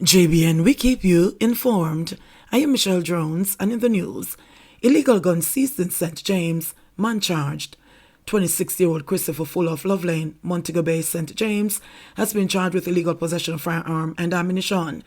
JBN, we keep you informed. I am Michelle Jones, and in the news, illegal gun seized in St. James, man charged. 26-year-old Christopher Fuller of Love Lane, Montego Bay, St. James, has been charged with illegal possession of firearm and ammunition.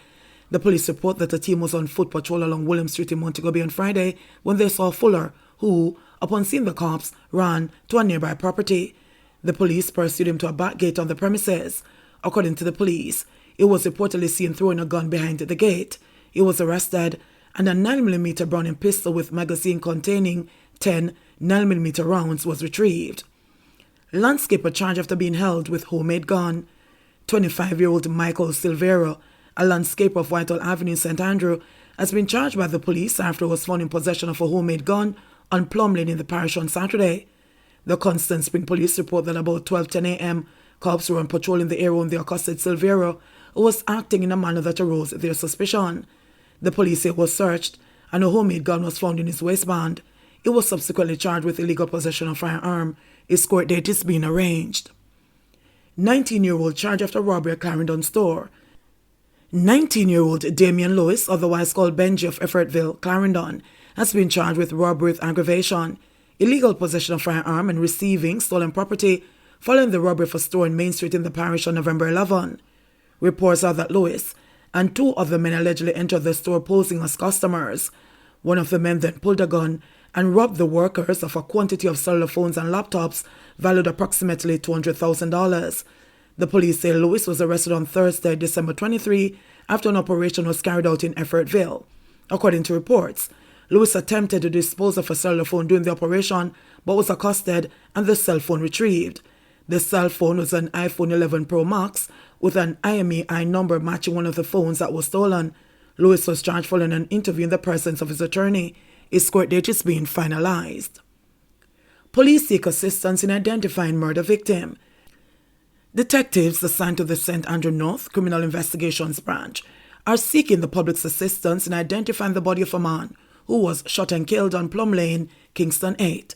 The police report that the team was on foot patrol along William Street in Montego Bay on Friday when they saw Fuller, who, upon seeing the cops, ran to a nearby property. The police pursued him to a back gate on the premises. According to the police, he was reportedly seen throwing a gun behind the gate. He was arrested, and a 9mm Browning pistol with magazine containing 10 9mm rounds was retrieved. Landscaper charged after being held with homemade gun. 25-year-old Michael Silvera, a landscaper of Whitehall Avenue in St. Andrew, has been charged by the police after he was found in possession of a homemade gun on Plum Lane in the parish on Saturday. The Constant Spring police report that about 12:10 a.m., cops were on patrol in the area when they accosted Silvera, who was acting in a manner that arose their suspicion. The police say he was searched, and a homemade gun was found in his waistband. He was subsequently charged with illegal possession of firearm. His court date is being arranged. 19-year-old charged after robbery at Clarendon store. 19-year-old Damian Lewis, otherwise called Benji of Effortville, Clarendon, has been charged with robbery with aggravation, illegal possession of firearm, and receiving stolen property following the robbery of a store in Main Street in the parish on November 11. Reports are that Lewis and two other men allegedly entered the store posing as customers. One of the men then pulled a gun and robbed the workers of a quantity of cellular phones and laptops valued approximately $200,000. The police say Lewis was arrested on Thursday, December 23, after an operation was carried out in Effortville. According to reports, Lewis attempted to dispose of a cellular phone during the operation but was accosted and the cell phone retrieved. The cell phone was an iPhone 11 Pro Max with an IMEI number matching one of the phones that was stolen. Lewis was charged following an interview in the presence of his attorney. His court date is being finalized. Police seek assistance in identifying murder victim. Detectives assigned to the St. Andrew North Criminal Investigations Branch are seeking the public's assistance in identifying the body of a man who was shot and killed on Plum Lane, Kingston 8.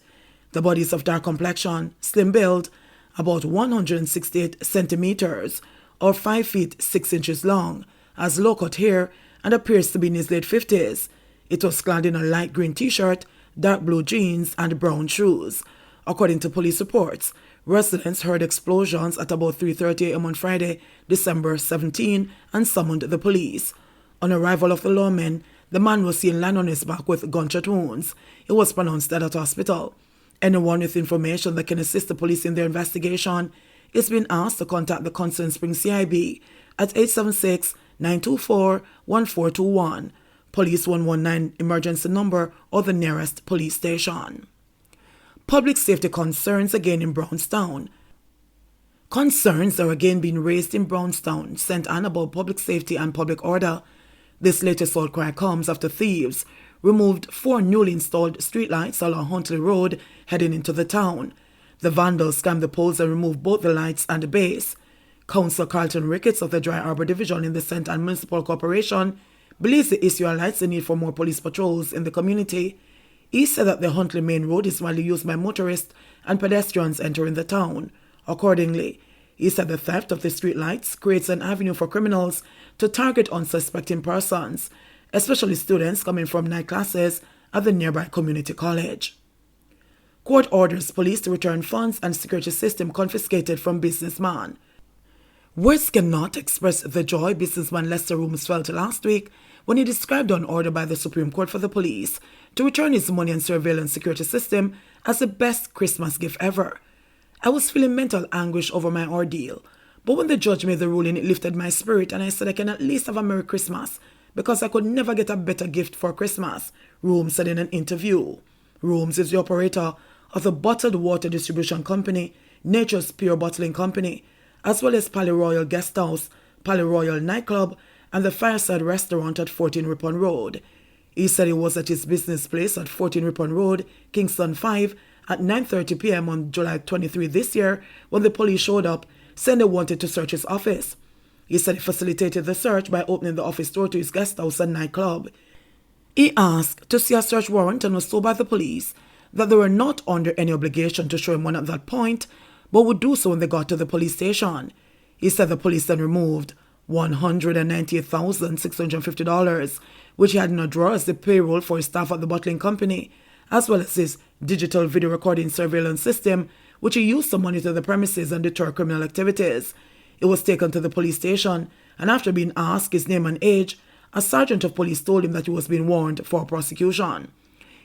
The body is of dark complexion, slim build, about 168 centimeters or 5 feet 6 inches long, has low-cut hair and appears to be in his late 50s. It was clad in a light green t-shirt, dark blue jeans, and brown shoes. According to police reports, residents heard explosions at about 3:30 a.m. on Friday, December 17, and summoned the police. On arrival of the lawmen, the man was seen lying on his back with gunshot wounds. He was pronounced dead at hospital. Anyone with information that can assist the police in their investigation is being asked to contact the Constant Spring CIB at 876-924-1421, Police 119 emergency number, or the nearest police station. Public safety concerns again in Brownstown. Concerns are again being raised in Brownstown, St. Anne, about public safety and public order. This latest outcry comes after thieves removed 4 newly installed streetlights along Huntley Road heading into the town. The vandals scammed the poles and removed both the lights and the base. Councillor Carlton Ricketts of the Dry Arbor Division in the St. Anne Municipal Corporation believes the issue highlights the need for more police patrols in the community. He said that the Huntley Main Road is widely used by motorists and pedestrians entering the town. Accordingly, he said the theft of the streetlights creates an avenue for criminals to target unsuspecting persons, especially students coming from night classes at the nearby community college. Court orders police to return funds and security system confiscated from businessman. Words cannot express the joy businessman Lester Rooms felt last week when he described an order by the Supreme Court for the police to return his money and surveillance security system as the best Christmas gift ever. I was feeling mental anguish over my ordeal, but when the judge made the ruling, it lifted my spirit and I said I can at least have a Merry Christmas because I could never get a better gift for Christmas, Rooms said in an interview. Rooms is the operator of the bottled water distribution company, Nature's Pure Bottling Company, as well as Pally Royal Guest House, Pally Royal Nightclub, and the Fireside Restaurant at 14 Ripon Road. He said he was at his business place at 14 Ripon Road, Kingston 5, at 9:30 p.m. on July 23 this year when the police showed up, saying they wanted to search his office. He said he facilitated the search by opening the office door to his guest house and nightclub. He asked to see a search warrant and was told by the police that they were not under any obligation to show him one at that point, but would do so when they got to the police station. He said the police then removed $198,650, which he had in a drawer as the payroll for his staff at the bottling company, as well as his digital video recording surveillance system, which he used to monitor the premises and deter criminal activities. It was taken to the police station, and after being asked his name and age, a sergeant of police told him that he was being warned for prosecution.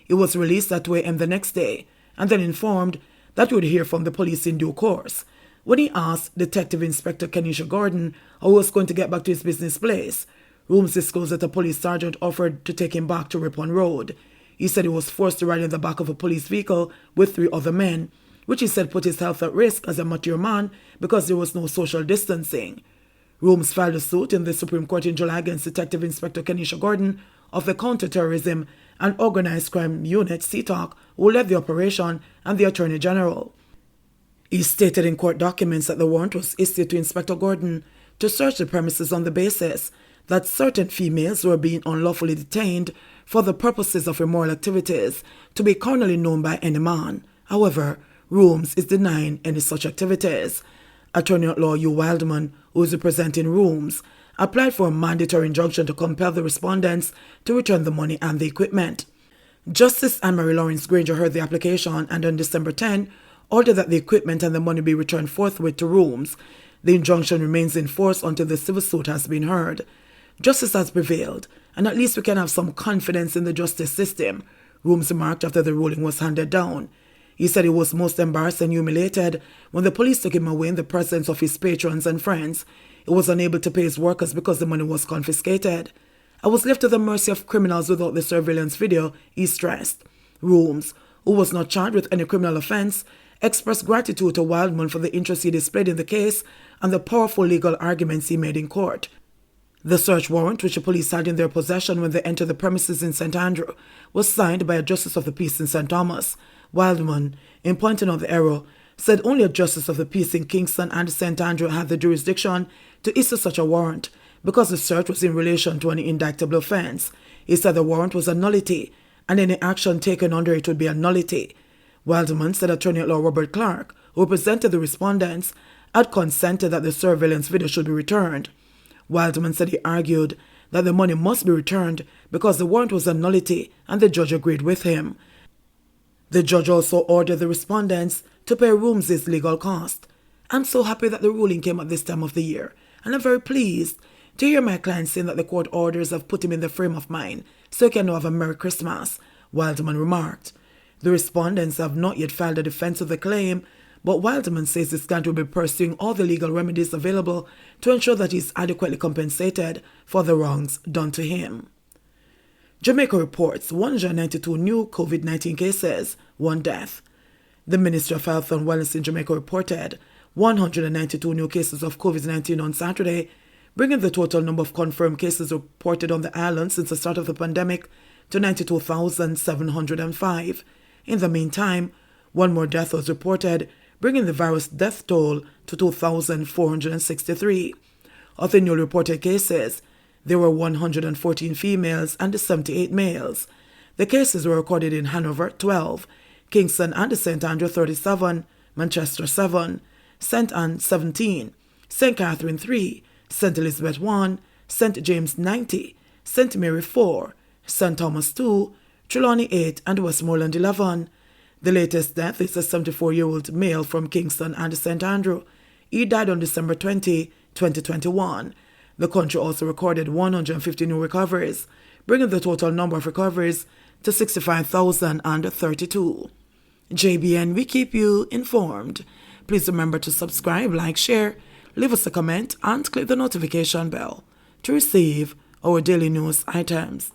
He was released at 2 a.m. the next day, and then informed that he would hear from the police in due course. When he asked Detective Inspector Kenisha Gordon how he was going to get back to his business place, Rooms disclosed that a police sergeant offered to take him back to Ripon Road. He said he was forced to ride in the back of a police vehicle with 3 other men, which he said put his health at risk as a mature man because there was no social distancing. Rooms filed a suit in the Supreme Court in July against Detective Inspector Kenisha Gordon of the Counterterrorism and Organized Crime Unit, CTOC, who led the operation, and the Attorney General. He stated in court documents that the warrant was issued to Inspector Gordon to search the premises on the basis that certain females were being unlawfully detained for the purposes of immoral activities to be carnally known by any man. However, Rooms is denying any such activities. Attorney at law Hugh Wildman, who is representing Rooms, applied for a mandatory injunction to compel the respondents to return the money and the equipment. Justice Anne-Marie Lawrence Granger heard the application and on December 10 ordered that the equipment and the money be returned forthwith to Rooms. The injunction remains in force until the civil suit has been heard. Justice has prevailed, and at least we can have some confidence in the justice system, Rooms remarked after the ruling was handed down. He said he was most embarrassed and humiliated when the police took him away in the presence of his patrons and friends. He was unable to pay his workers because the money was confiscated. I was left to the mercy of criminals without the surveillance video, he stressed. Rooms, who was not charged with any criminal offense, expressed gratitude to Wildman for the interest he displayed in the case and the powerful legal arguments he made in court. The search warrant, which the police had in their possession when they entered the premises in St. Andrew, was signed by a Justice of the Peace in St. Thomas. Wildman, in pointing out the error, said only a Justice of the Peace in Kingston and St. Andrew had the jurisdiction to issue such a warrant because the search was in relation to an indictable offense. He said the warrant was a nullity, and any action taken under it would be a nullity. Wildman said Attorney at law Robert Clark, who represented the respondents, had consented that the surveillance video should be returned. Wildman said he argued that the money must be returned because the warrant was a nullity, and the judge agreed with him. The judge also ordered the respondents to pay Rooms' legal cost. I'm so happy that the ruling came at this time of the year, and I'm very pleased to hear my client saying that the court orders have put him in the frame of mind so he can have a Merry Christmas, Wildman remarked. The respondents have not yet filed a defense of the claim, but Wildman says his client will be pursuing all the legal remedies available to ensure that he is adequately compensated for the wrongs done to him. Jamaica reports 192 new COVID-19 cases, 1 death. The Ministry of Health and Wellness in Jamaica reported 192 new cases of COVID-19 on Saturday, bringing the total number of confirmed cases reported on the island since the start of the pandemic to 92,705. In the meantime, 1 more death was reported, bringing the virus death toll to 2,463. Of the newly reported cases, there were 114 females and 78 males. The cases were recorded in Hanover, 12, Kingston and St. Andrew, 37, Manchester, 7, St. Anne, 17, St. Catherine, 3, St. Elizabeth, 1, St. James, 90, St. Mary, 4, St. Thomas, 2, Trelawney, 8, and Westmoreland, 11. The latest death is a 74-year-old male from Kingston and St. Andrew. He died on December 20, 2021. The country also recorded 150 new recoveries, bringing the total number of recoveries to 65,032. JBN, we keep you informed. Please remember to subscribe, like, share, leave us a comment, and click the notification bell to receive our daily news items.